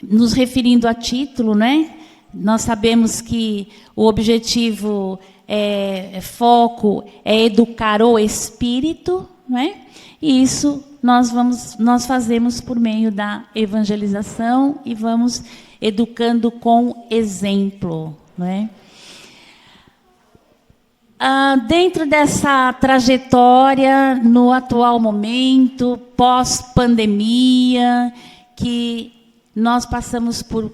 nos referindo a título, né? Nós sabemos que o objetivo, foco, é educar o espírito, né? E isso nós fazemos por meio da evangelização e vamos educando com exemplo, né? Dentro dessa trajetória, no atual momento, pós-pandemia, que nós passamos por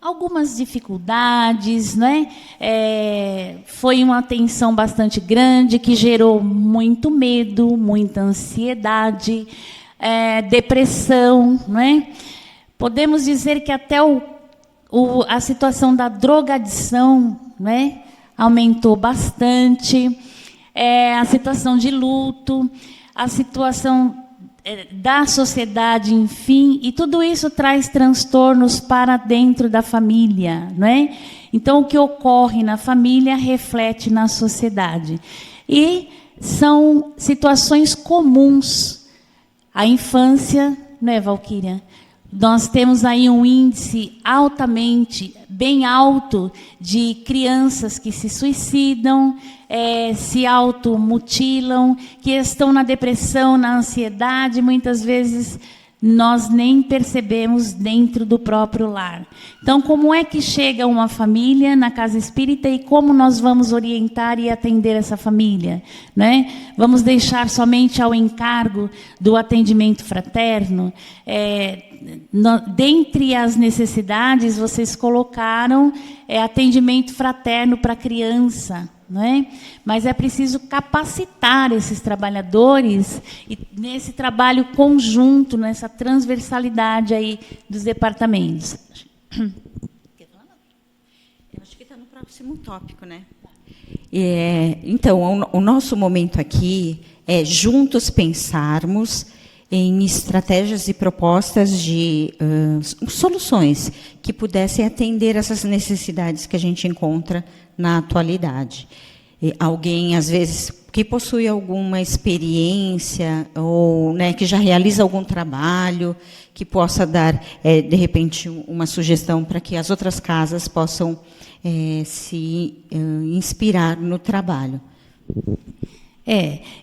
algumas dificuldades, né? Foi uma tensão bastante grande, que gerou muito medo, muita ansiedade, depressão, né? Podemos dizer que até a situação da drogadição, né, aumentou bastante, a situação de luto, a situação da sociedade, enfim, e tudo isso traz transtornos para dentro da família, né? Então, o que ocorre na família reflete na sociedade. E são situações comuns. A infância, né, Valquíria? Nós temos aí um índice bem alto, de crianças que se suicidam, se automutilam, que estão na depressão, na ansiedade, muitas vezes nós nem percebemos dentro do próprio lar. Então, como é que chega uma família na casa espírita e como nós vamos orientar e atender essa família, né? Vamos deixar somente ao encargo do atendimento fraterno? Dentre as necessidades, vocês colocaram atendimento fraterno para criança, não é? Mas é preciso capacitar esses trabalhadores e nesse trabalho conjunto, nessa transversalidade aí dos departamentos. Eu acho que está no próximo tópico, né? Então, o nosso momento aqui é juntos pensarmos em estratégias e propostas de soluções que pudessem atender essas necessidades que a gente encontra na atualidade. Alguém, às vezes, que possui alguma experiência ou, né, que já realiza algum trabalho, que possa dar, de repente, uma sugestão para que as outras casas possam se inspirar no trabalho.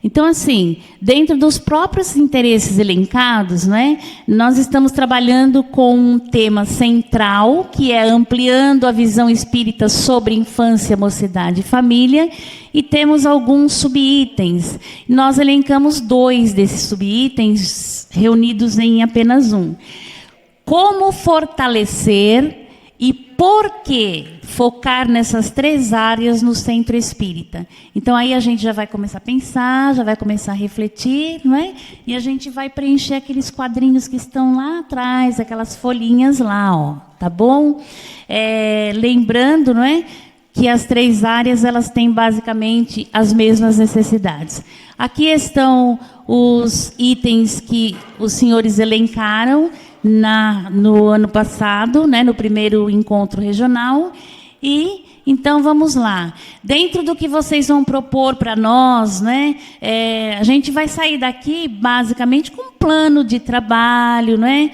Então, assim, dentro dos próprios interesses elencados, né, nós estamos trabalhando com um tema central, que é ampliando a visão espírita sobre infância, mocidade e família, e temos alguns subitens. Nós elencamos 2 desses subitens, reunidos em apenas um. Como fortalecer e por que focar nessas 3 áreas no centro espírita? Então, aí a gente já vai começar a pensar, já vai começar a refletir, não é? E a gente vai preencher aqueles quadrinhos que estão lá atrás, aquelas folhinhas lá, ó, tá bom? Lembrando, não é, que as 3 áreas elas têm basicamente as mesmas necessidades. Aqui estão os itens que os senhores elencaram no ano passado, né, no primeiro encontro regional. E então vamos lá. Dentro do que vocês vão propor para nós, né, a gente vai sair daqui basicamente com um plano de trabalho, né,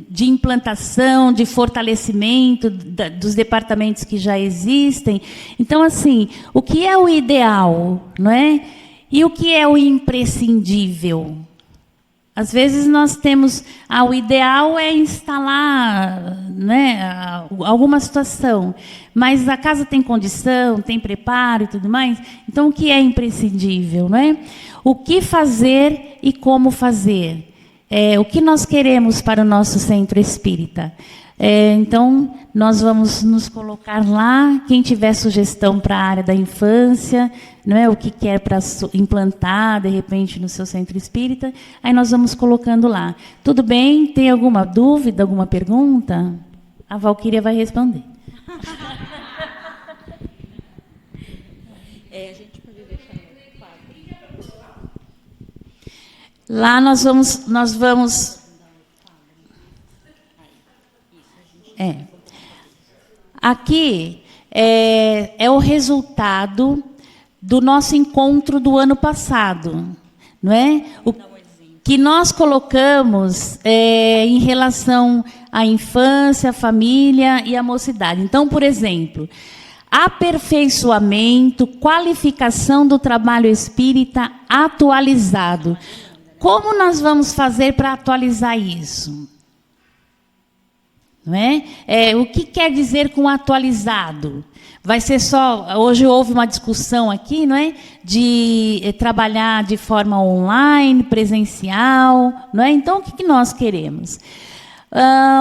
de implantação, de fortalecimento dos departamentos que já existem. Então, assim, o que é o ideal, não é? E o que é o imprescindível? Às vezes nós temos, o ideal é instalar, né, alguma situação, mas a casa tem condição, tem preparo e tudo mais. Então, o que é imprescindível, né? O que fazer e como fazer? O que nós queremos para o nosso centro espírita? Então, nós vamos nos colocar lá. Quem tiver sugestão para a área da infância, não é, o que quer para implantar, de repente, no seu centro espírita, aí nós vamos colocando lá. Tudo bem? Tem alguma dúvida, alguma pergunta? A Valquíria vai responder. A gente pode deixar no quadro. Lá nós vamos. Aqui é o resultado do nosso encontro do ano passado, não é? que nós colocamos em relação à infância, à família e à mocidade. Então, por exemplo, aperfeiçoamento, qualificação do trabalho espírita atualizado. Como nós vamos fazer para atualizar isso? Não é? O que quer dizer com atualizado? Vai ser só... Hoje houve uma discussão aqui, não é? De trabalhar de forma online, presencial, não é? Então, o que nós queremos?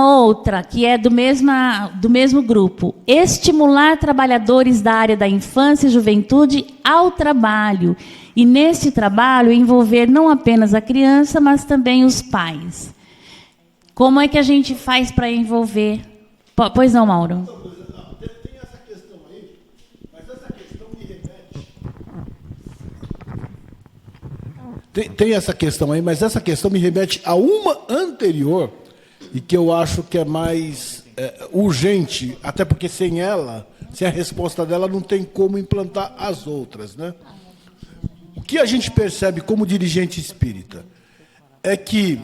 Outra, que é do mesmo grupo. Estimular trabalhadores da área da infância e juventude ao trabalho. E, nesse trabalho, envolver não apenas a criança, mas também os pais. Como é que a gente faz para envolver? Pois não, Mauro? Tem essa questão aí, mas essa questão me remete... Tem essa questão aí, mas essa questão me remete a uma anterior, e que eu acho que é mais urgente, até porque sem ela, sem a resposta dela, não tem como implantar as outras, né? O que a gente percebe como dirigente espírita é que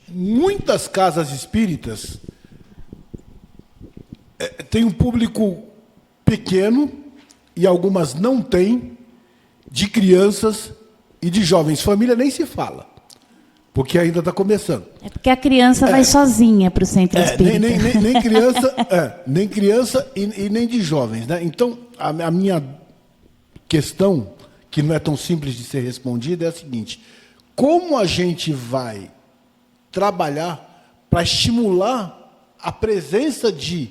muitas casas espíritas têm um público pequeno, e algumas não têm, de crianças e de jovens. Família nem se fala, porque ainda está começando. É porque a criança vai sozinha para o centro espírita. Nem criança e nem de jovens, né? Então, a minha questão, que não é tão simples de ser respondida, é a seguinte: como a gente vai trabalhar para estimular a presença de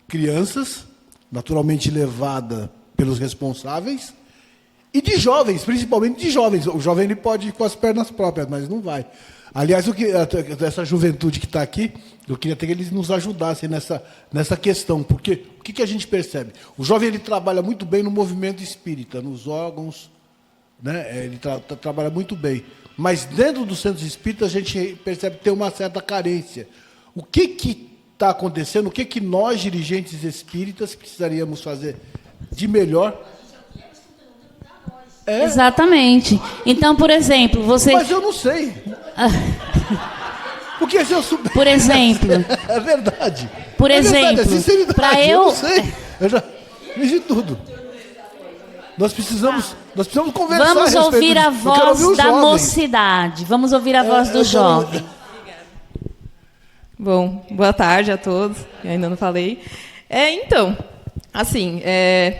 crianças, naturalmente levada pelos responsáveis, e de jovens, principalmente de jovens. O jovem ele pode ir com as pernas próprias, mas não vai. Aliás, essa juventude que está aqui, eu queria até que eles nos ajudassem nessa questão, porque o que a gente percebe? O jovem ele trabalha muito bem no movimento espírita, nos órgãos, né? Ele trabalha muito bem. Mas dentro dos centros espíritas a gente percebe que tem uma certa carência. O que está acontecendo? O que nós, dirigentes espíritas, precisaríamos fazer de melhor? Exatamente. Então, por exemplo, você... Mas eu não sei. Porque se eu souber... Por exemplo... É verdade. Por exemplo, para eu não sei. Eu já fiz de tudo. Nós precisamos conversar. Vamos ouvir a voz da mocidade. Vamos ouvir a voz do jovem. Bom, boa tarde a todos. Eu ainda não falei. Então, assim,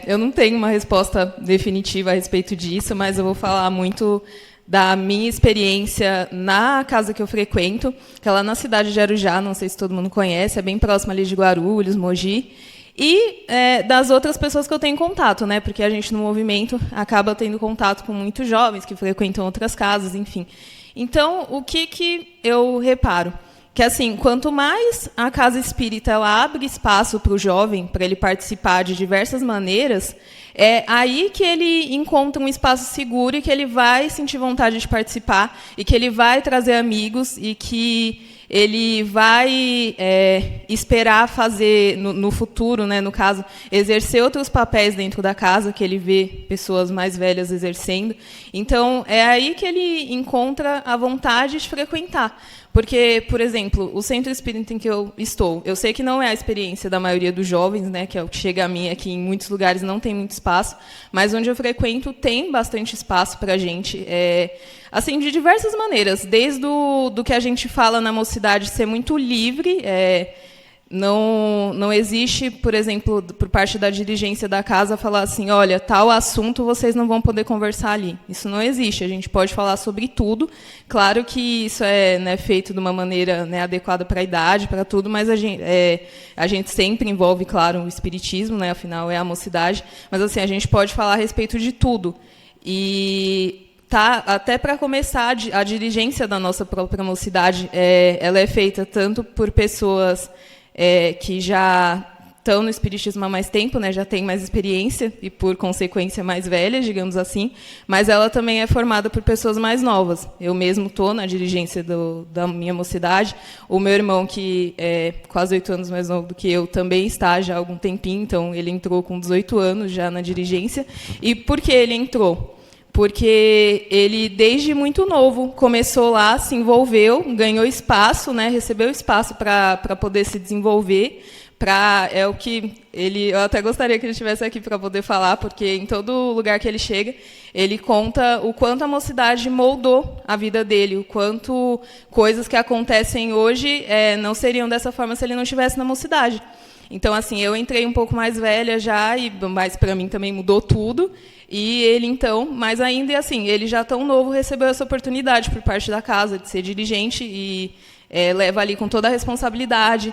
eu não tenho uma resposta definitiva a respeito disso, mas eu vou falar muito da minha experiência na casa que eu frequento, que é lá na cidade de Arujá, não sei se todo mundo conhece, é bem próximo ali de Guarulhos, Mogi. E das outras pessoas que eu tenho contato, né? Porque a gente, no movimento, acaba tendo contato com muitos jovens que frequentam outras casas, enfim. Então, o que eu reparo? Que, assim, quanto mais a casa espírita ela abre espaço para o jovem, para ele participar de diversas maneiras, é aí que ele encontra um espaço seguro e que ele vai sentir vontade de participar, e que ele vai trazer amigos, e que ele vai esperar fazer, no futuro, né, no caso, exercer outros papéis dentro da casa, que ele vê pessoas mais velhas exercendo. Então, é aí que ele encontra a vontade de frequentar. Porque, por exemplo, o centro espírita em que eu estou, eu sei que não é a experiência da maioria dos jovens, né, que é o que chega a mim aqui, em muitos lugares não tem muito espaço, mas onde eu frequento tem bastante espaço para a gente, assim, de diversas maneiras, desde do que a gente fala na mocidade ser muito livre, não existe, por exemplo, por parte da dirigência da casa, falar assim, olha, tal assunto vocês não vão poder conversar ali. Isso não existe, a gente pode falar sobre tudo. Claro que isso é, né, feito de uma maneira, né, adequada para a idade, para tudo, mas a gente sempre envolve, claro, o espiritismo, né, afinal é a mocidade, mas assim, a gente pode falar a respeito de tudo. E até para começar, a dirigência da nossa própria mocidade, ela é feita tanto por pessoas que já estão no espiritismo há mais tempo, né, já têm mais experiência e, por consequência, mais velhas, digamos assim, mas ela também é formada por pessoas mais novas. Eu mesmo estou na dirigência da minha mocidade. O meu irmão, que é quase 8 anos mais novo do que eu, também está já há algum tempinho, então ele entrou com 18 anos já na dirigência. E por que ele entrou? porque ele, desde muito novo, começou lá, se envolveu, ganhou espaço, né, recebeu espaço para poder se desenvolver. É o que eu até gostaria que ele estivesse aqui para poder falar, porque em todo lugar que ele chega, ele conta o quanto a mocidade moldou a vida dele, o quanto coisas que acontecem hoje não seriam dessa forma se ele não estivesse na mocidade. Então, assim, eu entrei um pouco mais velha já, mas para mim também mudou tudo. E ele, então, mais ainda, e assim, ele já tão novo recebeu essa oportunidade por parte da casa de ser dirigente e leva ali com toda a responsabilidade.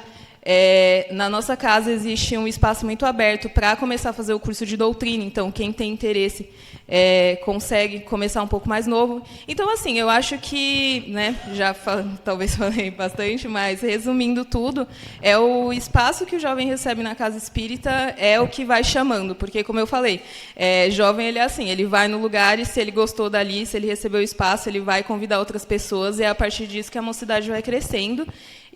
Na nossa casa existe um espaço muito aberto para começar a fazer o curso de doutrina, então quem tem interesse consegue começar um pouco mais novo. Então, assim, eu acho que, né, talvez falei bastante, mas resumindo tudo, o espaço que o jovem recebe na casa espírita é o que vai chamando, porque, como eu falei, jovem ele é assim, ele vai no lugar e se ele gostou dali, se ele recebeu espaço, ele vai convidar outras pessoas e é a partir disso que a mocidade vai crescendo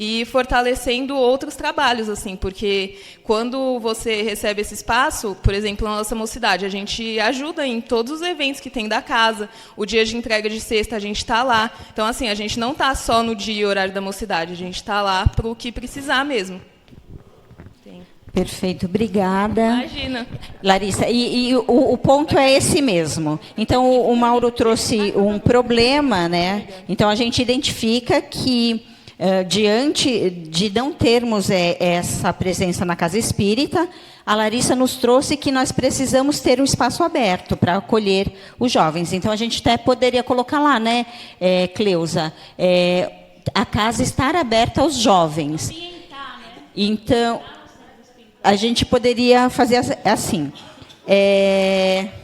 e fortalecendo outros trabalhos, assim, porque quando você recebe esse espaço, por exemplo, na nossa mocidade, a gente ajuda em todos os eventos que tem da casa, o dia de entrega de cesta, a gente está lá. Então, assim, a gente não está só no dia e horário da mocidade, a gente está lá para o que precisar mesmo. Perfeito, obrigada. Imagina. Larissa, e o ponto é esse mesmo. Então, o Mauro trouxe um problema, né? Então, a gente identifica que diante de não termos essa presença na casa espírita, a Larissa nos trouxe que nós precisamos ter um espaço aberto para acolher os jovens. Então, a gente até poderia colocar lá, né, Cleusa, a casa estar aberta aos jovens. Então, a gente poderia fazer assim.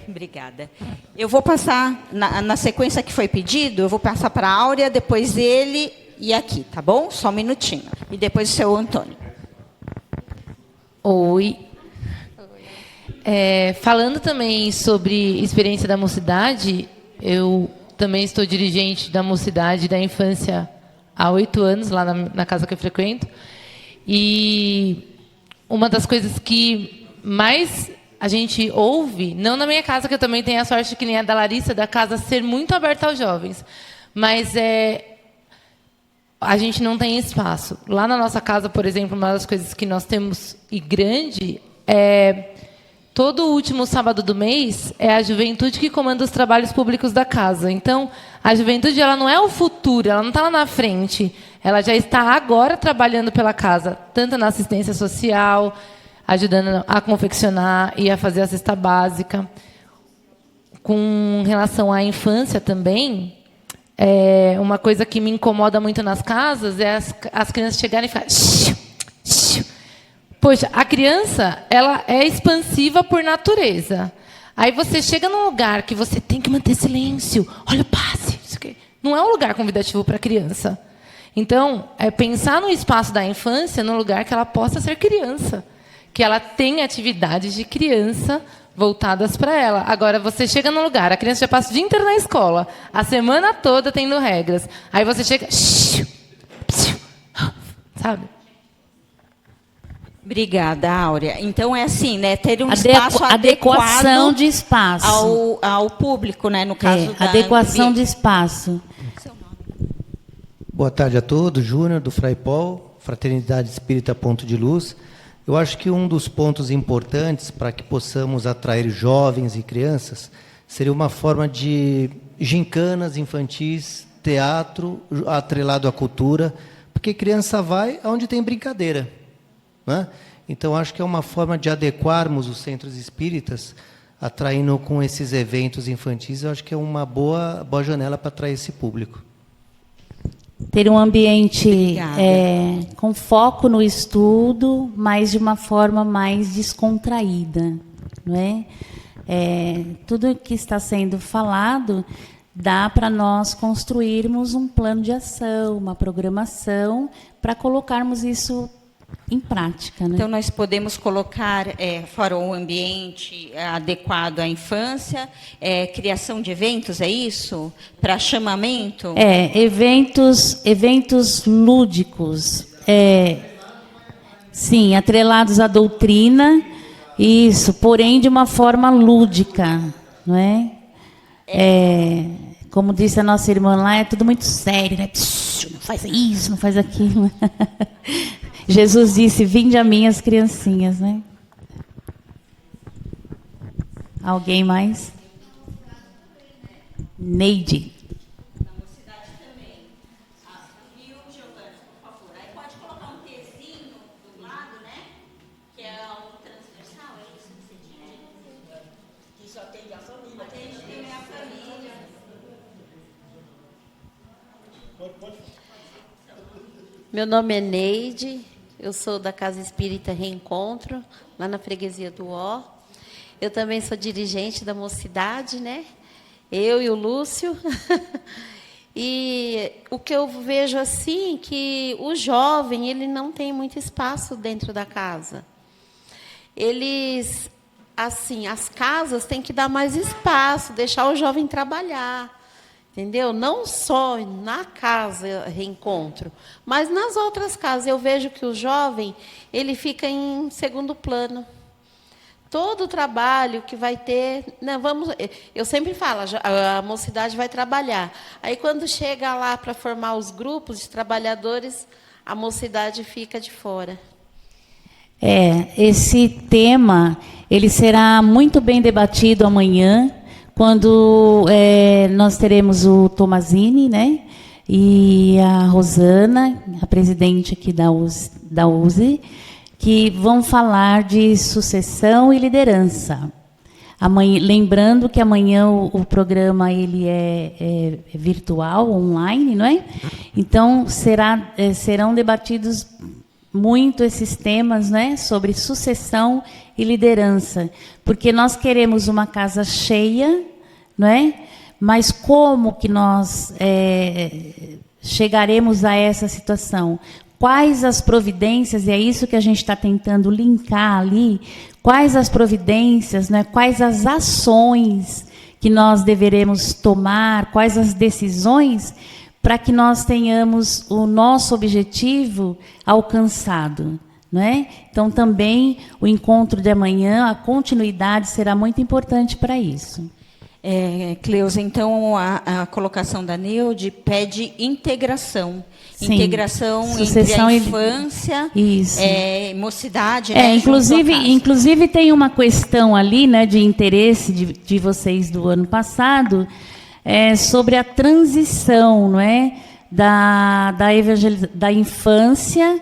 Obrigada. Eu vou passar, na sequência que foi pedido, eu vou passar para a Áurea, depois ele... E aqui, tá bom? Só um minutinho. E depois o seu Antônio. Oi. Falando também sobre experiência da mocidade, eu também estou dirigente da mocidade da infância há 8 anos, lá na casa que eu frequento. E uma das coisas que mais a gente ouve, não na minha casa, que eu também tenho a sorte, que nem a da Larissa, da casa ser muito aberta aos jovens, mas a gente não tem espaço. Lá na nossa casa, por exemplo, uma das coisas que nós temos e grande todo último sábado do mês é a juventude que comanda os trabalhos públicos da casa. Então, a juventude ela não é o futuro, ela não está lá na frente. Ela já está agora trabalhando pela casa, tanto na assistência social, ajudando a confeccionar e a fazer a cesta básica. Com relação à infância também, uma coisa que me incomoda muito nas casas é as crianças chegarem e ficarem... Poxa, a criança ela é expansiva por natureza. Aí você chega num lugar que você tem que manter silêncio. Olha o passe. Não é um lugar convidativo para a criança. Então, pensar no espaço da infância num lugar que ela possa ser criança. Que ela tenha atividades de criança voltadas para ela. Agora, você chega num lugar, a criança já passa o dia inteiro na escola, a semana toda tendo regras. Aí você chega... Sabe? Obrigada, Áurea. Então, é assim, né? Ter um espaço adequação de espaço. Ao público, né? No caso da adequação de espaço. Boa tarde a todos. Júnior, do Fray Paul, Fraternidade Espírita Ponto de Luz. Eu acho que um dos pontos importantes para que possamos atrair jovens e crianças seria uma forma de gincanas infantis, teatro atrelado à cultura, porque criança vai aonde tem brincadeira, né? Então, acho que é uma forma de adequarmos os centros espíritas, atraindo com esses eventos infantis. Eu acho que é uma boa janela para atrair esse público. Ter um ambiente com foco no estudo, mas de uma forma mais descontraída, não é? Tudo que está sendo falado dá para nós construirmos um plano de ação, uma programação, para colocarmos isso em prática, né? Então, nós podemos colocar, fora o ambiente adequado à infância, criação de eventos, é isso? Para chamamento? Eventos lúdicos. Sim, atrelados à doutrina, isso, porém de uma forma lúdica, não é? Como disse a nossa irmã lá, é tudo muito sério, né? Psiu, não faz isso, não faz aquilo. Jesus disse, vinde a mim as criancinhas, né? Alguém mais? Neide. Meu nome é Neide, eu sou da Casa Espírita Reencontro, lá na freguesia do Ó. Eu também sou dirigente da mocidade, né? Eu e o Lúcio. E o que eu vejo assim, que o jovem ele não tem muito espaço dentro da casa. Eles, assim, as casas têm que dar mais espaço, deixar o jovem trabalhar. Entendeu? Não só na casa Reencontro, mas nas outras casas. Eu vejo que o jovem ele fica em segundo plano. Todo o trabalho que vai ter... Né, eu sempre falo, a mocidade vai trabalhar. Aí, quando chega lá para formar os grupos de trabalhadores, a mocidade fica de fora. Esse tema ele será muito bem debatido amanhã, quando nós teremos o Tomazini, né, e a Rosana, a presidente aqui da USE, que vão falar de sucessão e liderança. Amanhã, lembrando que amanhã o programa ele é virtual, online, não é? Então, serão debatidos muito esses temas, né, sobre sucessão e liderança, porque nós queremos uma casa cheia, não é? Mas como que nós chegaremos a essa situação? Quais as providências, e é isso que a gente está tentando linkar ali, quais as providências, né, quais as ações que nós deveremos tomar, quais as decisões para que nós tenhamos o nosso objetivo alcançado. Não é? Então, também, o encontro de amanhã, a continuidade será muito importante para isso. Cleusa, então, a colocação da Neude pede integração. Sim. Integração Sucessão entre a infância, mocidade. Né, inclusive, tem uma questão ali, né, de interesse de vocês do ano passado, sobre a transição, não é, da infância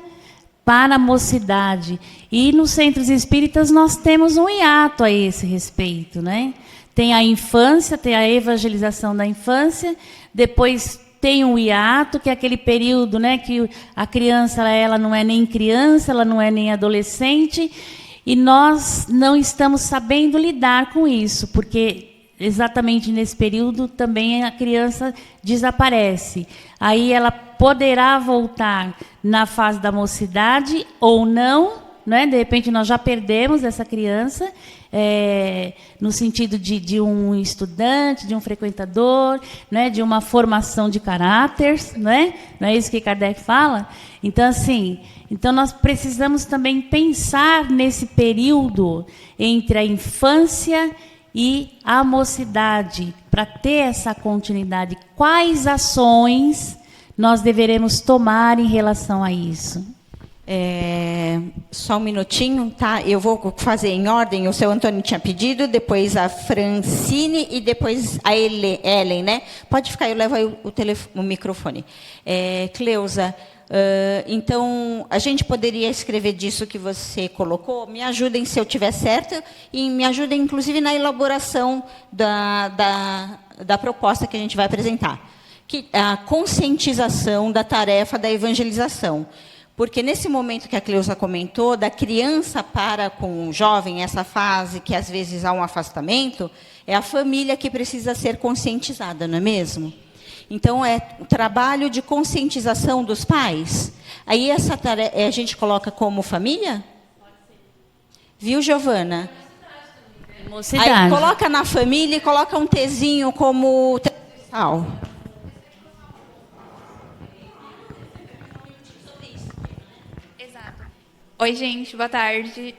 para a mocidade. E nos centros espíritas nós temos um hiato a esse respeito, né? Tem a infância, tem a evangelização da infância, depois tem um hiato, que é aquele período, né, que a criança ela não é nem criança, ela não é nem adolescente, e nós não estamos sabendo lidar com isso, porque exatamente nesse período também a criança desaparece. Aí ela poderá voltar na fase da mocidade ou não, né? De repente nós já perdemos essa criança, no sentido de um estudante, de um frequentador, né? De uma formação de caráter, né? Não é isso que Kardec fala? Então, assim, nós precisamos também pensar nesse período entre a infância e a mocidade, para ter essa continuidade. Quais ações nós deveremos tomar em relação a isso? Só um minutinho, tá? Eu vou fazer em ordem. O seu Antônio tinha pedido, depois a Francine e depois a Ellen, né? Pode ficar, eu levo aí o microfone. Cleusa, então, a gente poderia escrever disso que você colocou? Me ajudem se eu estiver certa e me ajudem, inclusive, na elaboração da proposta que a gente vai apresentar. A conscientização da tarefa da evangelização. Porque, nesse momento que a Cleusa comentou, da criança para com o jovem, essa fase que, às vezes, há um afastamento, é a família que precisa ser conscientizada, não é mesmo? Então, é o trabalho de conscientização dos pais. Aí, essa tarefa, a gente coloca como família? Viu, Giovana? Mocidade. Aí, coloca na família e coloca um Tzinho como transversal. Oi, gente, boa tarde.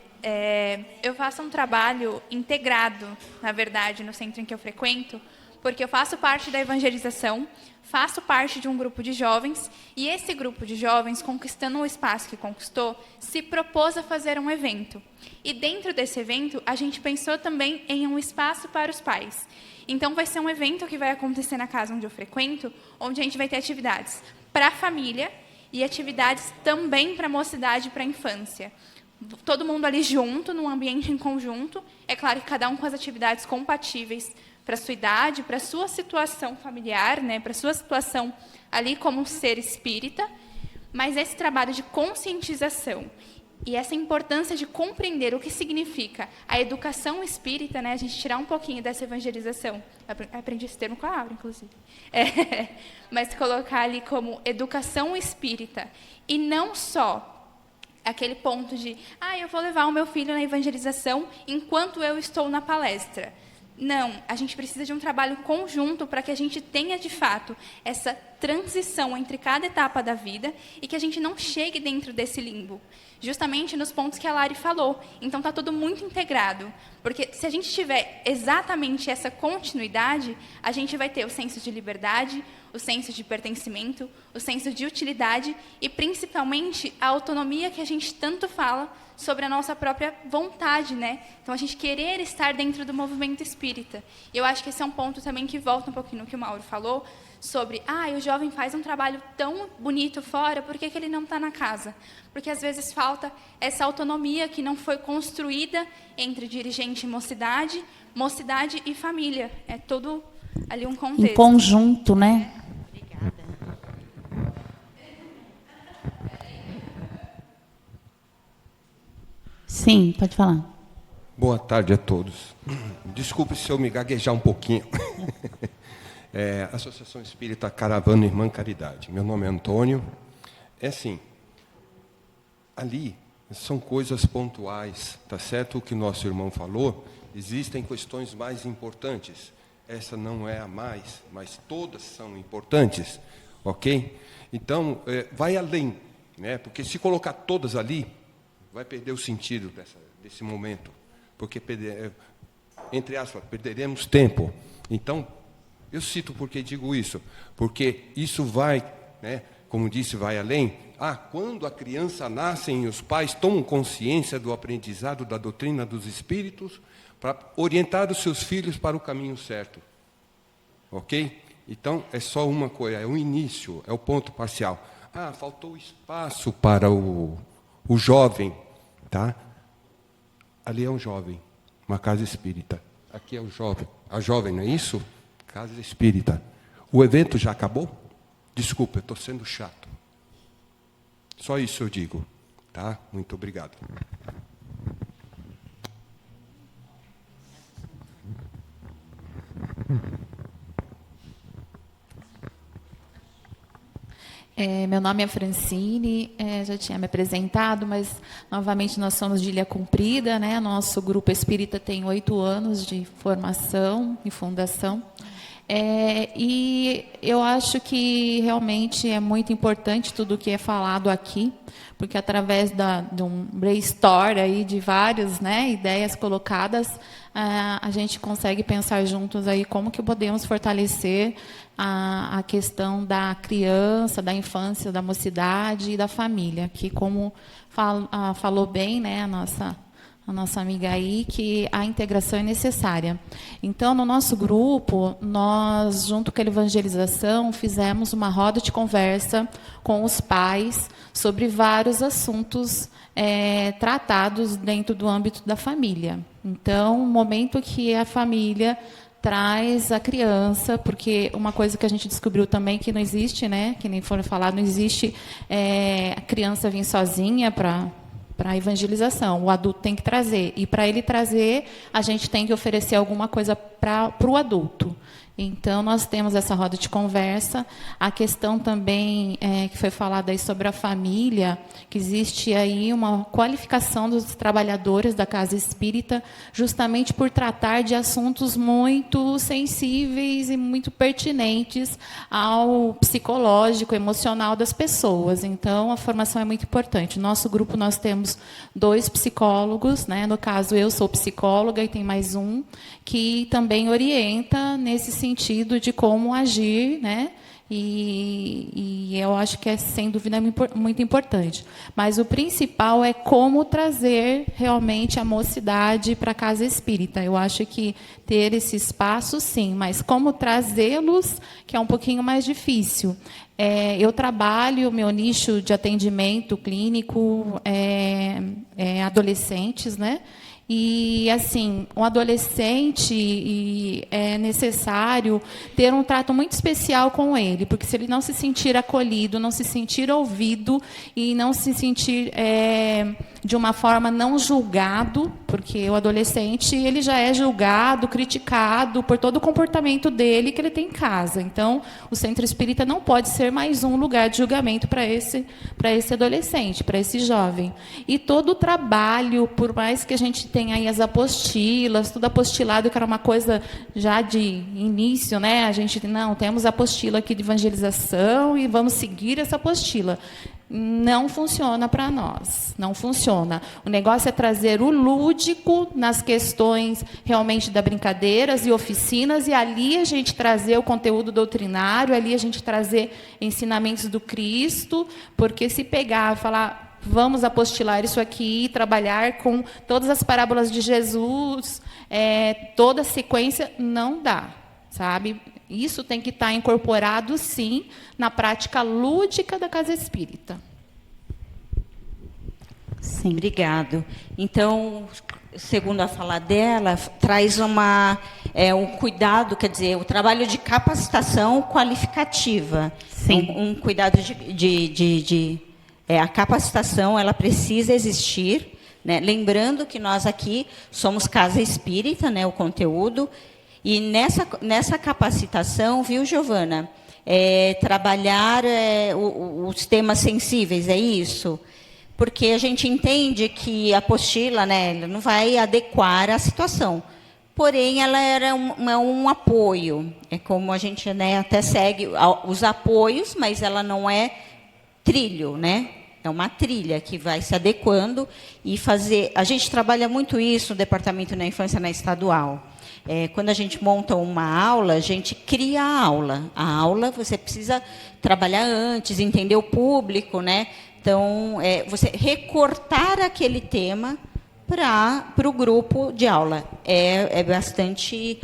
Eu faço um trabalho integrado, na verdade, no centro em que eu frequento, porque eu faço parte da evangelização, faço parte de um grupo de jovens, e esse grupo de jovens, conquistando o espaço que conquistou, se propôs a fazer um evento. E dentro desse evento, a gente pensou também em um espaço para os pais. Então, vai ser um evento que vai acontecer na casa onde eu frequento, onde a gente vai ter atividades para a família e atividades também para a mocidade e para a infância. Todo mundo ali junto, num ambiente em conjunto. É claro que cada um com as atividades compatíveis para a sua idade, para a sua situação familiar, né, para a sua situação ali como um ser espírita. Mas esse trabalho de conscientização e essa importância de compreender o que significa a educação espírita, né, a gente tirar um pouquinho dessa evangelização. Aprendi esse termo com a Aura, inclusive. Mas colocar ali como educação espírita. E não só aquele ponto de, eu vou levar o meu filho na evangelização enquanto eu estou na palestra. Não, a gente precisa de um trabalho conjunto para que a gente tenha, de fato, essa transição entre cada etapa da vida e que a gente não chegue dentro desse limbo. Justamente nos pontos que a Lari falou. Então, está tudo muito integrado. Porque se a gente tiver exatamente essa continuidade, a gente vai ter o senso de liberdade, o senso de pertencimento, o senso de utilidade e, principalmente, a autonomia que a gente tanto fala sobre a nossa própria vontade, né? Então, a gente querer estar dentro do movimento espírita. E eu acho que esse é um ponto também que volta um pouquinho no que o Mauro falou, sobre, o jovem faz um trabalho tão bonito fora, por que ele não está na casa? Porque, às vezes, falta essa autonomia que não foi construída entre dirigente e mocidade, mocidade e família. É todo ali um contexto. Em conjunto, né? Obrigada. Sim, pode falar. Boa tarde a todos. Desculpe se eu me gaguejar um pouquinho. Associação Espírita Caravana Irmã Caridade. Meu nome é Antônio. É assim, ali são coisas pontuais, tá certo? O que nosso irmão falou, existem questões mais importantes. Essa não é a mais, mas todas são importantes, ok? Então, vai além, né? Porque se colocar todas ali, vai perder o sentido desse momento, porque, entre aspas, perderemos tempo. Então, eu cito porque digo isso, porque isso vai, né, como disse, vai além. Quando a criança nasce e os pais tomam consciência do aprendizado da doutrina dos espíritos para orientar os seus filhos para o caminho certo. Ok? Então, é só uma coisa, é o início, é o ponto parcial. Faltou espaço para o jovem, tá? Ali é um jovem, uma casa espírita. Aqui é o jovem. A jovem, não é isso? Casa espírita. O evento já acabou? Desculpa, eu estou sendo chato. Só isso eu digo, tá? Muito obrigado. Meu nome é Francine, já tinha me apresentado, mas, novamente, nós somos de Ilha Comprida, né? Nosso grupo espírita tem 8 anos de formação e fundação. E eu acho que, realmente, é muito importante tudo o que é falado aqui, porque, através de um brainstorm aí de várias, né, ideias colocadas, a gente consegue pensar juntos aí como que podemos fortalecer a questão da criança, da infância, da mocidade e da família, que, como falou bem, né, a nossa amiga aí, que a integração é necessária. Então, no nosso grupo, nós, junto com a evangelização, fizemos uma roda de conversa com os pais sobre vários assuntos tratados dentro do âmbito da família. Então, o momento que a família traz a criança, porque uma coisa que a gente descobriu também que não existe, né, que nem foi falado, não existe a criança vir sozinha para a evangelização. O adulto tem que trazer. E, para ele trazer, a gente tem que oferecer alguma coisa para o adulto. Então, nós temos essa roda de conversa. A questão também que foi falada aí sobre a família, que existe aí uma qualificação dos trabalhadores da casa espírita, justamente por tratar de assuntos muito sensíveis e muito pertinentes ao psicológico, emocional das pessoas. Então, a formação é muito importante. No nosso grupo, nós temos 2 psicólogos, né? No caso, eu sou psicóloga e tem mais um, que também orienta nesse sentido de como agir, né? E eu acho que é, sem dúvida, muito importante. Mas o principal é como trazer realmente a mocidade para a casa espírita. Eu acho que ter esse espaço, sim, mas como trazê-los, que é um pouquinho mais difícil. Eu trabalho, meu nicho de atendimento clínico adolescentes, né? E, assim, um adolescente, é necessário ter um trato muito especial com ele, porque se ele não se sentir acolhido, não se sentir ouvido e não se sentir de uma forma não julgado, porque o adolescente ele já é julgado, criticado por todo o comportamento dele que ele tem em casa. Então, o centro espírita não pode ser mais um lugar de julgamento para esse adolescente, para esse jovem. E todo o trabalho, por mais que a gente tenha aí as apostilas, tudo apostilado, que era uma coisa já de início, né? A gente, não, temos a apostila aqui de evangelização e vamos seguir essa apostila. Não funciona para nós, não funciona. O negócio é trazer o lúdico nas questões realmente das brincadeiras e oficinas, e ali a gente trazer o conteúdo doutrinário, ali a gente trazer ensinamentos do Cristo, porque se pegar e falar, vamos apostilar isso aqui, trabalhar com todas as parábolas de Jesus, toda a sequência, não dá, sabe? Isso tem que estar incorporado, sim, na prática lúdica da casa espírita. Sim, obrigado. Então, segundo a fala dela, traz um cuidado, quer dizer, o trabalho de capacitação qualificativa. Sim. Um cuidado a capacitação, ela precisa existir, né? Lembrando que nós aqui somos casa espírita, né, o conteúdo. E nessa capacitação, viu, Giovana, trabalhar os temas sensíveis, é isso? Porque a gente entende que a apostila, né, ela não vai adequar a situação. Porém, ela era um apoio. É como a gente, né, até segue os apoios, mas ela não é trilho, né? É uma trilha que vai se adequando e fazer... A gente trabalha muito isso no Departamento da Infância na Estadual. Quando a gente monta uma aula, a gente cria a aula. A aula você precisa trabalhar antes, entender o público, né? Então, você recortar aquele tema para o grupo de aula. É bastante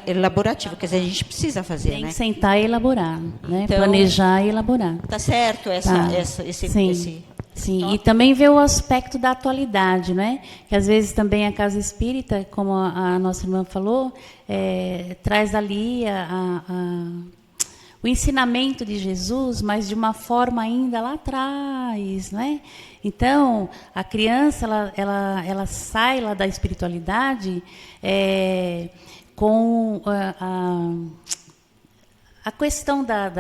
elaborativo, quer dizer, a gente precisa fazer, Tem né? que sentar e elaborar, né? Então, Planejar e elaborar. Tá certo esse... Sim, e também ver o aspecto da atualidade, né? Que às vezes também a casa espírita, como a nossa irmã falou, traz ali o ensinamento de Jesus, mas de uma forma ainda lá atrás, né? Então, a criança, ela sai lá da espiritualidade com a questão da...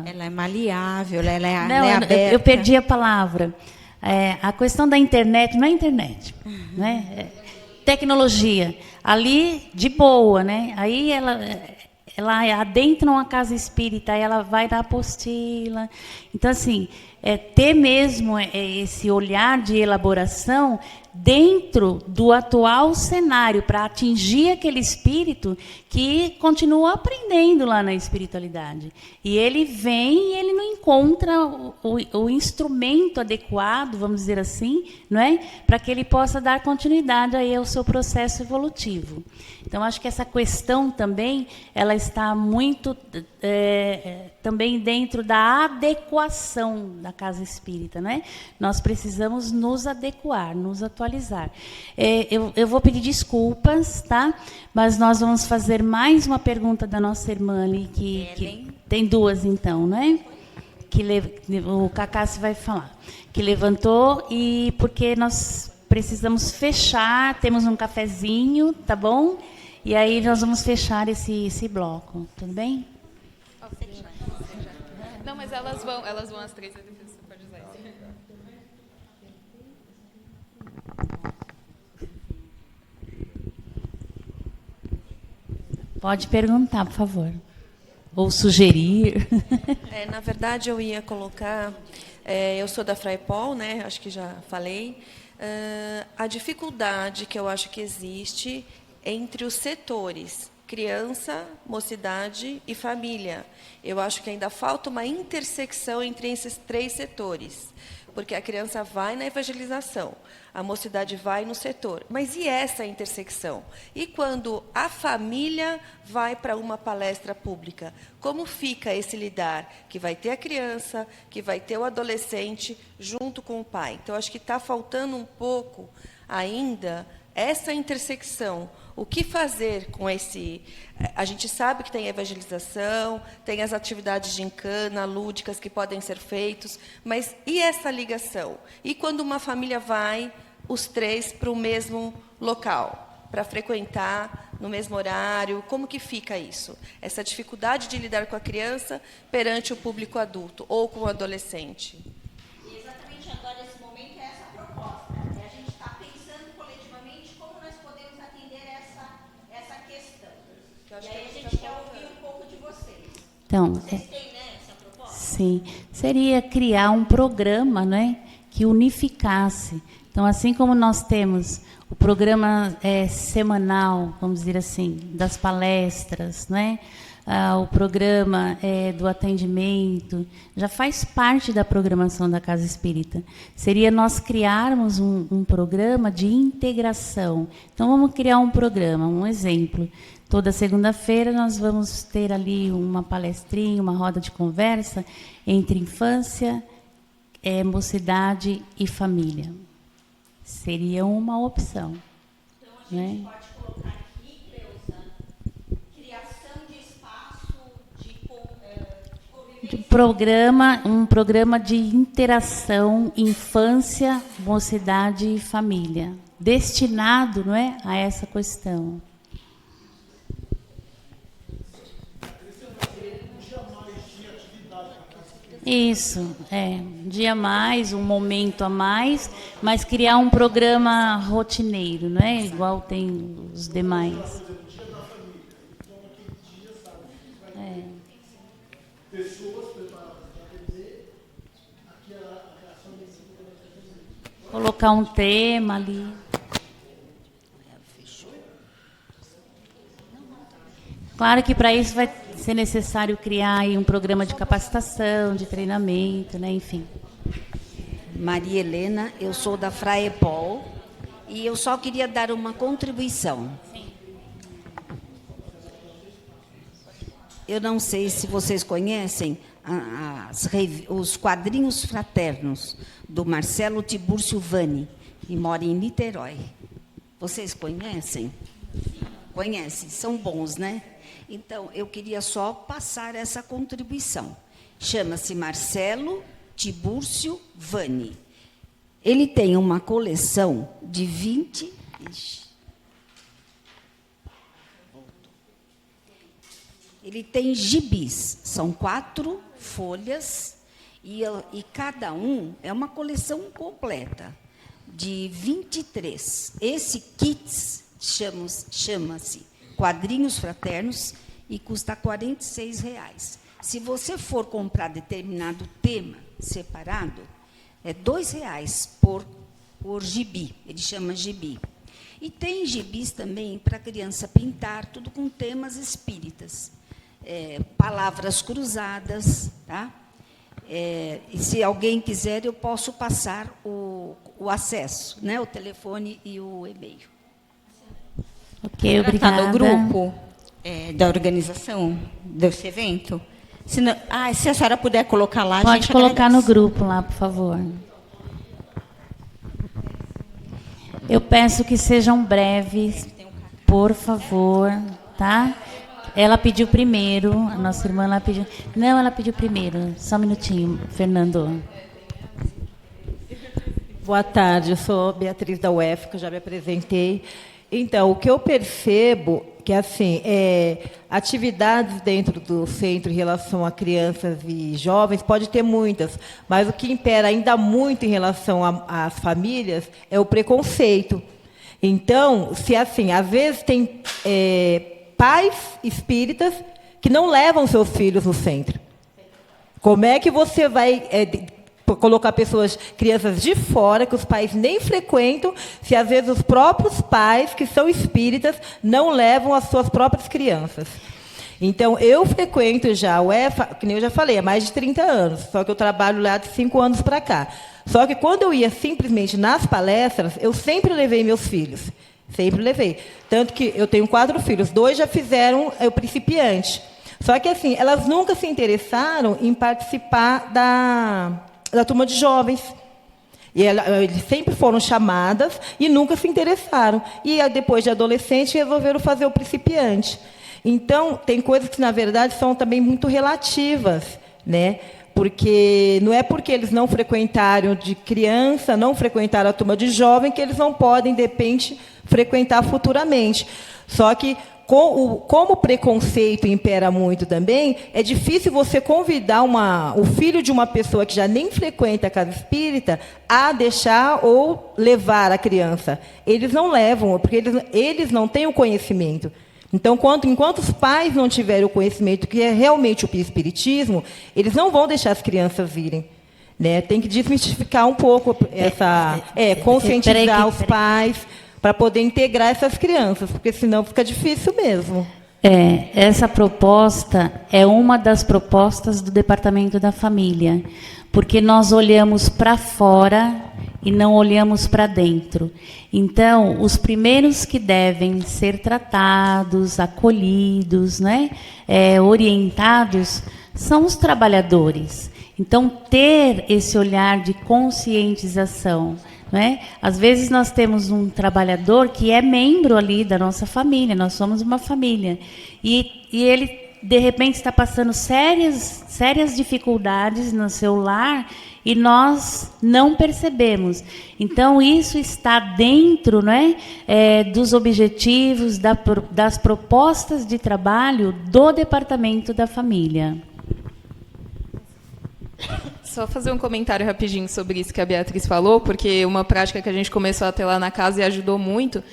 Ela é maleável, ela é Não, aberta. eu perdi a palavra. A questão da internet, não é internet, né? Tecnologia. Ali, de boa, né? Aí ela adentra uma casa espírita, aí ela vai na apostila. Então, assim, ter mesmo esse olhar de elaboração dentro do atual cenário, para atingir aquele espírito que continua aprendendo lá na espiritualidade. E ele vem e ele não encontra o instrumento adequado, vamos dizer assim, não é? Para que ele possa dar continuidade aí ao seu processo evolutivo. Então, acho que essa questão também, ela está muito também dentro da adequação da casa espírita, né? Nós precisamos nos adequar, nos atualizar. Eu vou pedir desculpas, tá? Mas nós vamos fazer mais uma pergunta da nossa irmã ali, que tem duas, então, né? O Cacá vai falar. Que levantou, e porque nós precisamos fechar, temos um cafezinho, tá bom? E aí nós vamos fechar esse bloco, tudo bem? Não, mas elas vão às 3, você pode usar isso. Pode perguntar, por favor. Ou sugerir. Na verdade, eu ia colocar... eu sou da Fraipol, né? Acho que já falei. A dificuldade que eu acho que existe entre os setores. criança, mocidade e família. Eu acho que ainda falta uma intersecção entre esses 3 setores, porque a criança vai na evangelização, a mocidade vai no setor. Mas e essa intersecção? E quando a família vai para uma palestra pública? Como fica esse lidar? Que vai ter a criança, que vai ter o adolescente junto com o pai. Então, acho que está faltando um pouco ainda essa intersecção. O que fazer com esse... A gente sabe que tem a evangelização, tem as atividades de gincana, lúdicas que podem ser feitos, mas e essa ligação? E quando uma família vai, os 3, para o mesmo local, para frequentar no mesmo horário, como que fica isso? Essa dificuldade de lidar com a criança perante o público adulto ou com o adolescente. E exatamente agora, nesse momento, é essa a proposta. A gente está pensando coletivamente como nós podemos atender essa questão. E aí a gente quer ouvir um pouco de vocês. Então, Vocês têm, né, essa proposta? sim, seria criar um programa, né, que unificasse. Então, assim como nós temos o programa semanal, vamos dizer assim, das palestras, né, o programa do atendimento, já faz parte da programação da Casa Espírita. Seria nós criarmos um programa de integração. Então, vamos criar um programa, um exemplo. Toda segunda-feira nós vamos ter ali uma palestrinha, uma roda de conversa entre infância, mocidade e família. Seria uma opção. Então, a gente pode colocar aqui, Cleusa, criação de espaço de convivência. Um programa de interação, infância, mocidade e família, destinado, não é, a essa questão. Isso, um dia a mais, um momento a mais, mas criar um programa rotineiro, não é? Igual tem os demais. Colocar um tema ali. Claro que para isso vai ser necessário criar aí um programa de capacitação, de treinamento, né? Enfim. Maria Helena, eu sou da Fraepol e eu só queria dar uma contribuição. Sim. Eu não sei se vocês conhecem os quadrinhos fraternos do Marcelo Tibúrcio Vani, que mora em Niterói. Vocês conhecem? Conhecem, são bons, né? Então, eu queria só passar essa contribuição. Chama-se Marcelo Tibúrcio Vani. Ele tem uma coleção de 20... Ele tem gibis, são 4 folhas, e cada um é uma coleção completa, de 23. Esse kit chama-se Quadrinhos Fraternos e custa R$ 46. Se você for comprar determinado tema separado, é R$ 2 por gibi, ele chama gibi. E tem gibis também para criança pintar, tudo com temas espíritas. Palavras cruzadas, tá? E se alguém quiser, eu posso passar o acesso, né? O telefone e o e-mail. Ok, obrigada. Está no grupo da organização desse evento? Se a senhora puder colocar lá, pode a gente colocar agradece. no grupo lá, por favor. Eu peço que sejam breves, por favor, tá? Ela pediu primeiro, a nossa irmã ela pediu. Não, ela pediu primeiro. Só um minutinho, Fernando. Boa tarde, eu sou Beatriz da UF, que eu já me apresentei. Então, o que eu percebo que, assim, atividades dentro do centro em relação a crianças e jovens, pode ter muitas, mas o que impera ainda muito em relação às famílias é o preconceito. Então, se assim, às vezes tem pais espíritas que não levam seus filhos no centro. Como é que você vai colocar crianças de fora, que os pais nem frequentam, se às vezes os próprios pais, que são espíritas, não levam as suas próprias crianças. Então, eu frequento já o EFA, que nem eu já falei, há mais de 30 anos, só que eu trabalho lá de 5 anos para cá. Só que quando eu ia simplesmente nas palestras, eu sempre levei meus filhos. Sempre levei. Tanto que eu tenho 4 filhos, 2 já fizeram o principiante. Só que, assim, elas nunca se interessaram em participar da turma de jovens. E eles sempre foram chamadas e nunca se interessaram. E depois de adolescente, resolveram fazer o principiante. Então, tem coisas que, na verdade, são também muito relativas, né? Porque não é porque eles não frequentaram de criança, não frequentaram a turma de jovem, que eles não podem, de repente, frequentar futuramente. Só que, como o preconceito impera muito também, é difícil você convidar o filho de uma pessoa que já nem frequenta a casa espírita a deixar ou levar a criança. Eles não levam, porque eles não têm o conhecimento. Então, enquanto os pais não tiverem o conhecimento que é realmente o espiritismo, eles não vão deixar as crianças irem. Né? Tem que desmistificar um pouco conscientizar os pais para poder integrar essas crianças, porque senão fica difícil mesmo. Essa proposta é uma das propostas do Departamento da Família, porque nós olhamos para fora e não olhamos para dentro. Então, os primeiros que devem ser tratados, acolhidos, né, orientados, são os trabalhadores. Então, ter esse olhar de conscientização, né? Às vezes nós temos um trabalhador que é membro ali da nossa família, nós somos uma família, e ele, de repente, está passando sérias dificuldades no seu lar e nós não percebemos. Então, isso está dentro, né, dos objetivos, das propostas de trabalho do Departamento da Família. Só fazer um comentário rapidinho sobre isso que a Beatriz falou, porque uma prática que a gente começou a ter lá na casa e ajudou muito,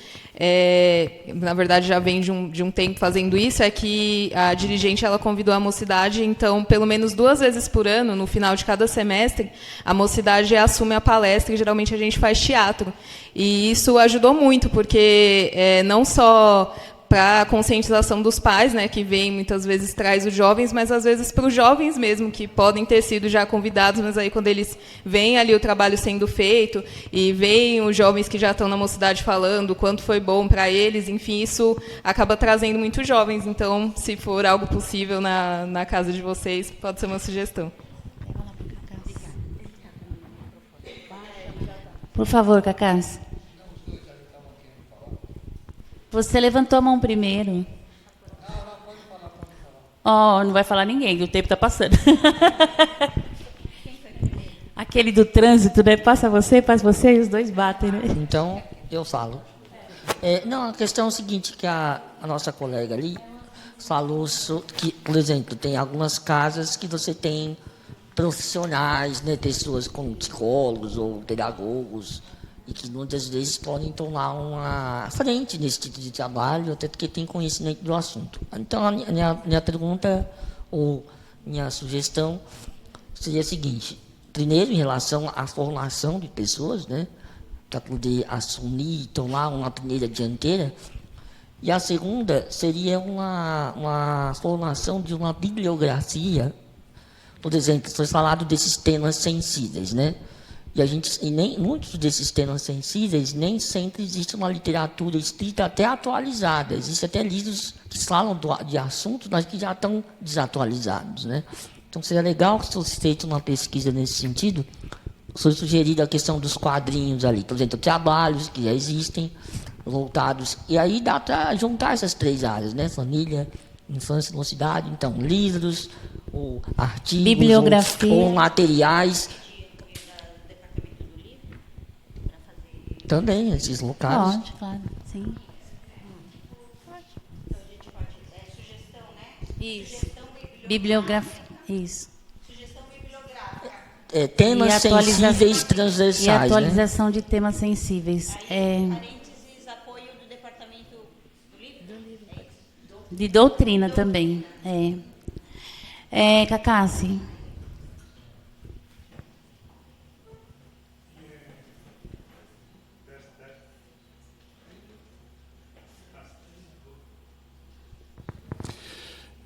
na verdade já vem de um tempo fazendo isso, é que a dirigente ela convidou a mocidade, então pelo menos 2 vezes por ano, no final de cada semestre, a mocidade assume a palestra e geralmente a gente faz teatro. E isso ajudou muito, porque não só para a conscientização dos pais, né, que vem muitas vezes traz os jovens, mas às vezes para os jovens mesmo, que podem ter sido já convidados, mas aí quando eles veem ali o trabalho sendo feito e veem os jovens que já estão na mocidade falando o quanto foi bom para eles, enfim, isso acaba trazendo muitos jovens. Então, se for algo possível na casa de vocês, pode ser uma sugestão. Por favor, Cacá. Você levantou a mão primeiro. Não vai falar ninguém, o tempo está passando. Aquele do trânsito, né? Passa você e os dois batem, né? Então, eu falo. Não, a questão é o seguinte, que a nossa colega ali falou que, por exemplo, tem algumas casas que você tem profissionais, né, pessoas como psicólogos ou pedagogos, e que muitas vezes podem tomar uma frente nesse tipo de trabalho, até porque tem conhecimento do assunto. Então, a minha pergunta, ou minha sugestão, seria a seguinte: primeiro, em relação à formação de pessoas, né, para poder assumir, tomar uma primeira dianteira, e a segunda seria uma formação de uma bibliografia. Por exemplo, foi falado desses temas sensíveis, né? E nem muitos desses temas sensíveis, nem sempre existe uma literatura escrita até atualizada. Existem até livros que falam de assuntos, mas que já estão desatualizados, né? Então, seria legal que fosse feita uma pesquisa nesse sentido. Foi sugerida a questão dos quadrinhos ali, por exemplo, trabalhos que já existem, voltados. E aí dá para juntar essas 3 áreas, né? Família, infância e mocidade. Então, livros, ou artigos, bibliografia, ou materiais. Também, esses locais. Pode, claro, sim. Então, a gente pode... sugestão, né? Isso. Sugestão bibliográfica. Isso. Sugestão bibliográfica. Temas sensíveis transversais. E atualização, né, de temas sensíveis. Parênteses, apoio do Departamento do Livro? De doutrina também. Cacassi.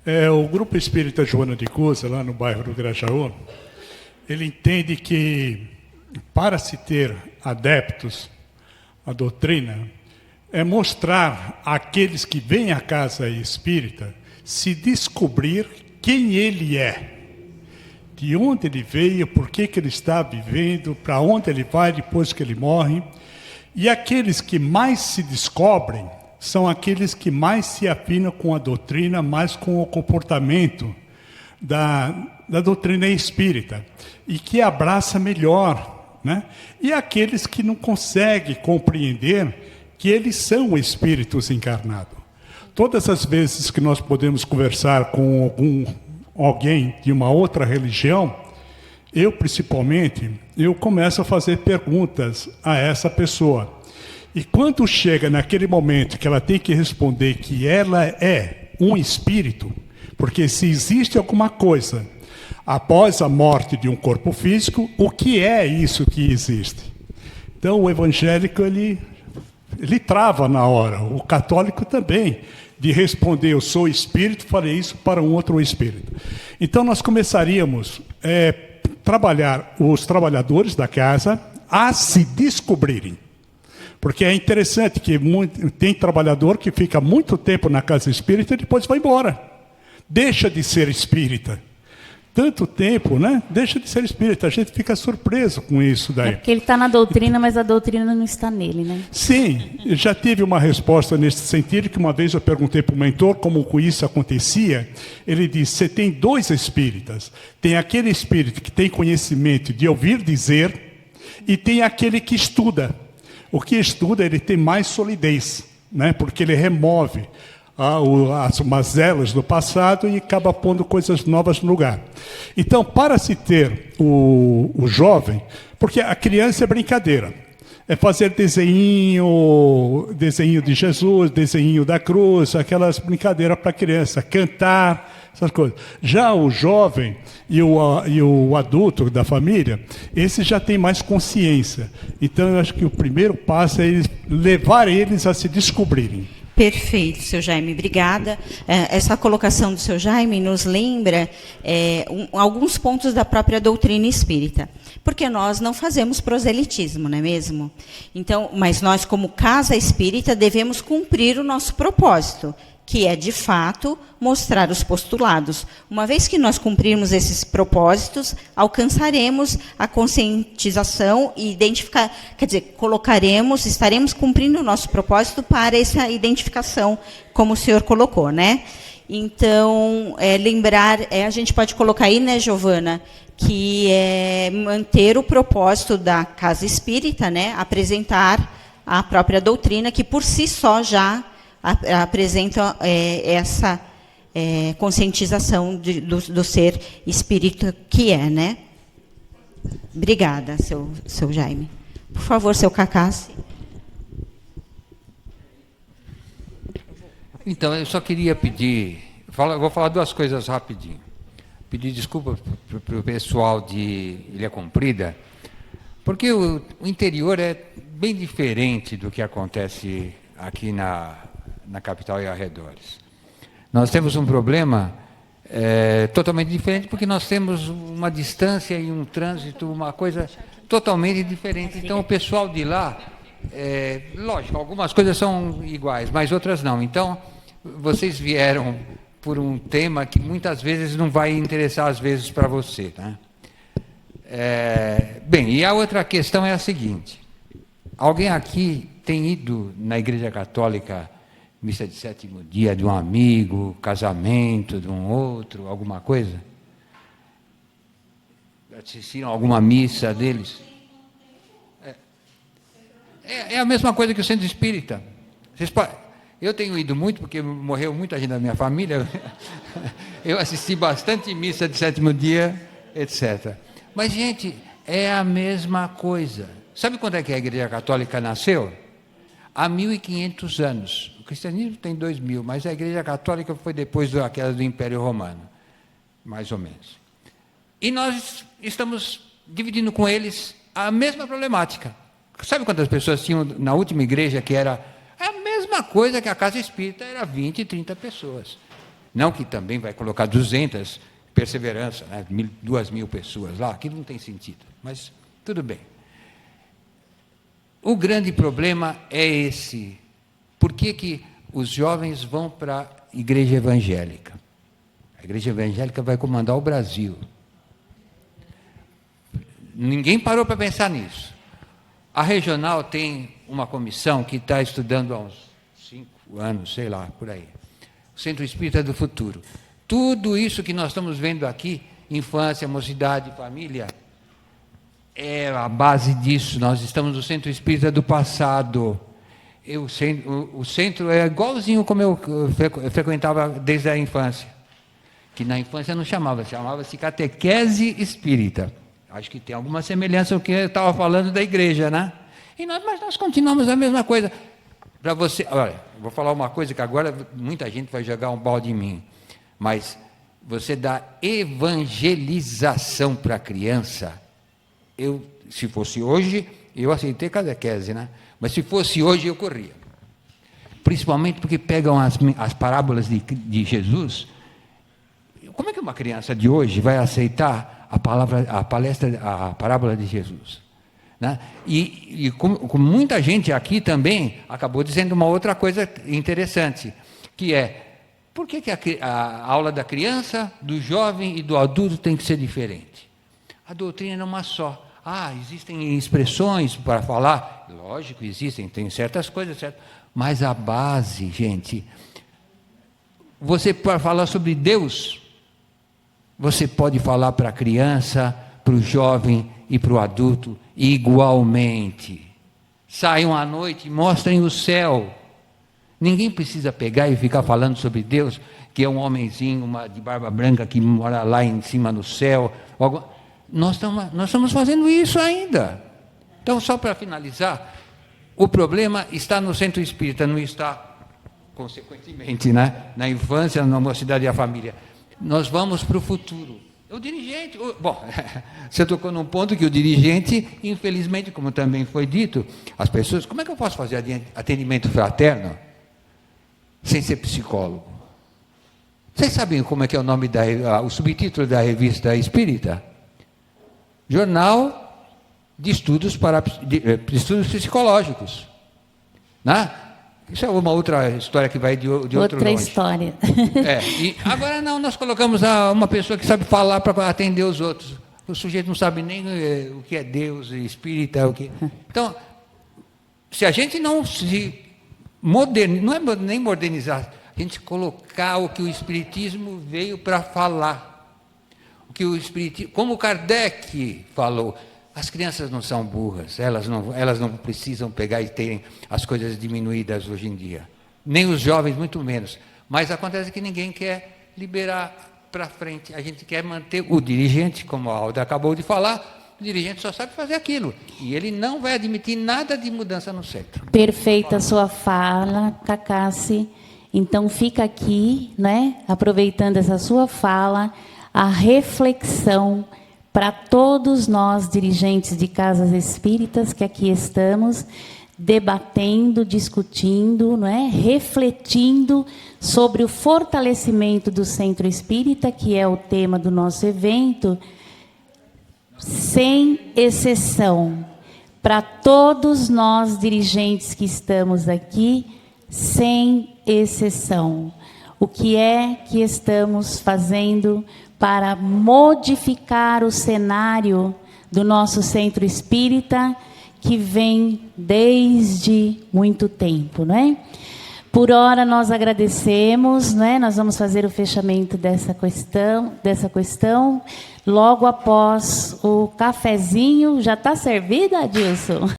O Grupo Espírita Joana de Cusa, lá no bairro do Grajaú, ele entende que, para se ter adeptos à doutrina, é mostrar àqueles que vêm à casa espírita se descobrir quem ele é, de onde ele veio, por que ele está vivendo, para onde ele vai depois que ele morre. E aqueles que mais se descobrem são aqueles que mais se afinam com a doutrina, mais com o comportamento da doutrina espírita, e que abraça melhor, né? E aqueles que não conseguem compreender que eles são espíritos encarnados. Todas as vezes que nós podemos conversar com alguém de uma outra religião, eu principalmente, eu começo a fazer perguntas a essa pessoa. E quando chega naquele momento que ela tem que responder que ela é um espírito, porque se existe alguma coisa após a morte de um corpo físico, o que é isso que existe? Então o evangélico, ele trava na hora, o católico também, de responder, eu sou espírito, farei isso para um outro espírito. Então nós começaríamos trabalhar os trabalhadores da casa a se descobrirem. Porque é interessante que tem trabalhador que fica muito tempo na casa espírita e depois vai embora. Deixa de ser espírita. Tanto tempo, né? Deixa de ser espírita. A gente fica surpreso com isso daí. É porque ele está na doutrina, mas a doutrina não está nele, né? Sim, eu já tive uma resposta nesse sentido, que uma vez eu perguntei para o mentor como isso acontecia. Ele disse, você tem dois espíritas. Tem aquele espírito que tem conhecimento de ouvir dizer e tem aquele que estuda. O que estuda, ele tem mais solidez, né? Porque ele remove as mazelas do passado e acaba pondo coisas novas no lugar. Então, para se ter o jovem, porque a criança é brincadeira, é fazer desenho de Jesus, desenho da cruz, aquelas brincadeiras para a criança, cantar, essas coisas. Já o jovem e o adulto da família, esse já tem mais consciência. Então, eu acho que o primeiro passo é levar eles a se descobrirem. Perfeito, seu Jaime, obrigada. Essa colocação do seu Jaime nos lembra alguns pontos da própria doutrina espírita, porque nós não fazemos proselitismo, não é mesmo? Então, mas nós, como casa espírita, devemos cumprir o nosso propósito, que é, de fato, mostrar os postulados. Uma vez que nós cumprirmos esses propósitos, alcançaremos a conscientização e estaremos cumprindo o nosso propósito para essa identificação, como o senhor colocou, né? Então, a gente pode colocar aí, né, Giovana, que é manter o propósito da casa espírita, né, apresentar a própria doutrina, que por si só já apresenta essa conscientização do ser espírito que é, né? Obrigada, seu Jaime. Por favor, seu Cacassi. Então, eu só queria pedir, vou falar duas coisas rapidinho. Pedir desculpa para o pessoal de Ilha Comprida, porque o interior é bem diferente do que acontece aqui na capital e arredores. Nós temos um problema totalmente diferente, porque nós temos uma distância e um trânsito, uma coisa totalmente diferente. Então, o pessoal de lá, lógico, algumas coisas são iguais, mas outras não. Então, vocês vieram por um tema que muitas vezes não vai interessar, às vezes, para você, né? Bem, e a outra questão é a seguinte. Alguém aqui tem ido na Igreja Católica, missa de sétimo dia de um amigo, casamento de um outro, alguma coisa? Assistiram alguma missa deles? É a mesma coisa que o centro espírita. Eu tenho ido muito, porque morreu muita gente da minha família. Eu assisti bastante missa de sétimo dia, etc. Mas, gente, é a mesma coisa. Sabe quando é que a Igreja Católica nasceu? Há 1.500 anos. O cristianismo tem 2.000, mas a Igreja Católica foi depois da queda do Império Romano, mais ou menos. E nós estamos dividindo com eles a mesma problemática. Sabe quantas pessoas tinham na última igreja, que era a mesma coisa que a casa espírita, era 20, 30 pessoas. Não que também vai colocar 200, perseverança, né? 2.000 pessoas lá, aquilo não tem sentido, mas tudo bem. O grande problema é esse. Por que os jovens vão para a igreja evangélica? A igreja evangélica vai comandar o Brasil. Ninguém parou para pensar nisso. A regional tem uma comissão que está estudando há uns 5 anos, sei lá, por aí. O Centro Espírita do Futuro. Tudo isso que nós estamos vendo aqui, infância, mocidade, família, é a base disso. Nós estamos no Centro Espírita do passado. O centro é igualzinho como eu frequentava desde a infância. Que na infância não chamava-se catequese espírita. Acho que tem alguma semelhança com o que eu estava falando da igreja, né? Mas nós continuamos a mesma coisa. Para você, olha, vou falar uma coisa que agora muita gente vai jogar um balde em mim, mas você dá evangelização para a criança. Se fosse hoje, eu aceitei catequese, né? Mas se fosse hoje, eu corria. Principalmente porque pegam as parábolas de Jesus. Como é que uma criança de hoje vai aceitar a parábola de Jesus? Né? E com muita gente aqui também acabou dizendo uma outra coisa interessante, que é, por que a aula da criança, do jovem e do adulto tem que ser diferente? A doutrina é uma só. Existem expressões para falar? Lógico, existem, tem certas coisas, certo? Mas a base, gente, você para falar sobre Deus, você pode falar para a criança, para o jovem e para o adulto igualmente. Saiam à noite e mostrem o céu. Ninguém precisa pegar e ficar falando sobre Deus, que é um homenzinho de barba branca que mora lá em cima no céu. Nós estamos fazendo isso ainda. Então, só para finalizar, o problema está no centro espírita, não está, consequentemente, né? Na infância, na mocidade e a família. Nós vamos para o futuro. O dirigente, você tocou num ponto que o dirigente, infelizmente, como também foi dito, as pessoas, como é que eu posso fazer atendimento fraterno sem ser psicólogo? Vocês sabem como é que é o nome o subtítulo da revista Espírita? Jornal de Estudos Estudos Psicológicos. Né? Isso é uma outra história que vai de outro longe. Outra história. E agora não, nós colocamos uma pessoa que sabe falar para atender os outros. O sujeito não sabe nem o que é Deus, espírita, o que. Então, se a gente não se modernizar, não é nem modernizar, a gente colocar o que o Espiritismo veio para falar. Como Kardec falou, as crianças não são burras, elas não precisam pegar e terem as coisas diminuídas hoje em dia. Nem os jovens, muito menos. Mas acontece que ninguém quer liberar para frente. A gente quer manter o dirigente, como a Alda acabou de falar, o dirigente só sabe fazer aquilo. E ele não vai admitir nada de mudança no centro. Perfeita a sua fala, Cacassi. Então fica aqui, né, aproveitando essa sua fala, a reflexão para todos nós, dirigentes de casas espíritas, que aqui estamos, debatendo, discutindo, não é? Refletindo sobre o fortalecimento do centro espírita, que é o tema do nosso evento, sem exceção. Para todos nós, dirigentes que estamos aqui, sem exceção. O que é que estamos fazendo para modificar o cenário do nosso centro espírita, que vem desde muito tempo, não é? Por hora nós agradecemos, não é? Nós vamos fazer o fechamento dessa questão logo após o cafezinho. Já está servido, Adilson?